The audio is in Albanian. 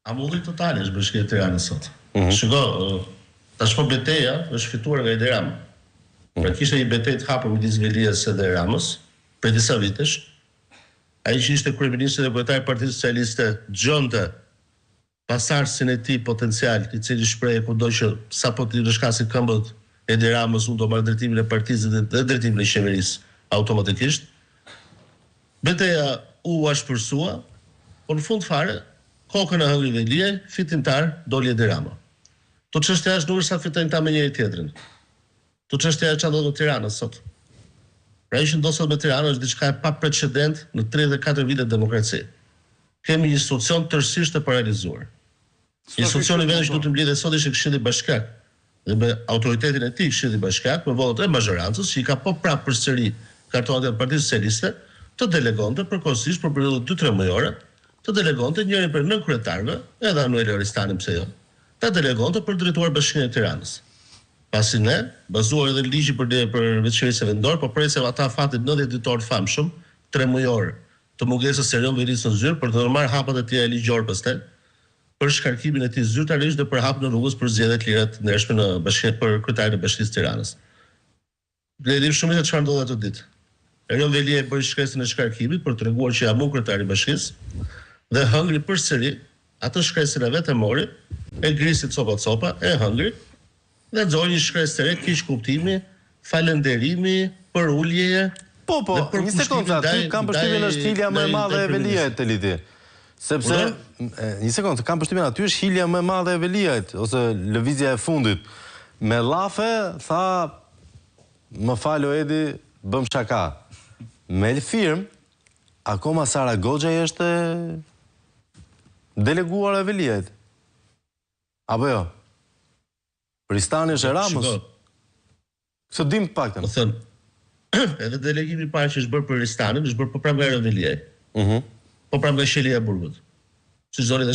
Ambulli totale është Bashkia e Tiranës sot. Shiko, tashmë betejë është fituar nga Edi Rama. Pra kishte një betejë të hapur midis Velias dhe Ramës për disa vitesh. Ai që ishte kryeministri dhe kryetari i Partisë Socialiste dëgjonte pasardhësin e tij potencial, i cili shprehej kudo që sapo të rishkasin këmbët Edi Ramës, unë do marr drejtimin e partisë dhe drejtimin e qeverisë automatikisht. Betejë u ashpërsua, por në fund fare kokën e hëngri Velia, fitimtar doli Edi Rama. To çështja është nuk është sa fitojnë ta me njëri tjetrin. To çështja është çfarë do Tirana sot. Pra që ndosot me Tirana është diçka e paprecedent në 34 vite demokraci. Kemi një institucion tërësisht të paralizuar. Institucioni vetëm që do të mbledhej sot ishte Këshilli Bashkiak. Dhe me autoritetin e tij Këshilli Bashkiak, me votat e mazhorancës, që i ka prapë përsëri kartonat e Partisë Socialiste, të delegonte përkohësisht për periudhë 2-3 mujore, të delegonte njëri për nën kryetarëve, edhe Anuel Oristani pse jo. Ta delegonte për drejtuar Bashkinë e Tiranës. Pasi ne, bazuar edhe ligji për veçërisë vendor, po presim ata fatit 90 ditor famshëm, 3 mujor të mungesës së Erion Velis në zyrë për të marrë hapat e tjera ligjor pastaj, për shkarkimin e tij zyrtarisht dhe për hap në rrugës për zgjedhjet e lira të ndershme në bashkinë për kryetarin e Bashkisë Tiranës. Ne dim shumë se çfarë ndodhi atë ditë. Erion Veli e bëri shkresën e shkarkimit për treguar që jam unë kryetari i Bashkisë dhe hëngri përsëri atë shkresën e vet e mori, e grisi copa, e hëngri dhe nxori një shkresë të re, kish kuptimi, falënderimi për ulje. Po, një sekondë, aty kam përshtypjen është hilja më e madhe e Veliajt të lidi. Sepse, një sekundë, kam përshtypjen aty është hilja më e madhe e Veliajt, ose lëvizja e fundit. Me llafe, tha, më falo Edi, bëm shaka. Me firm, akoma Sara Goxhaj është deleguar e Veliajt. Apo jo? Pristani është e Ramës. Këtë dim paktën. Po thënë, edhe delegimi i parë që është bërë për Ristanin, është bërë për pranë nga Veliaj. Po pranë nga Shelia e Burgut. Siç zoni dhe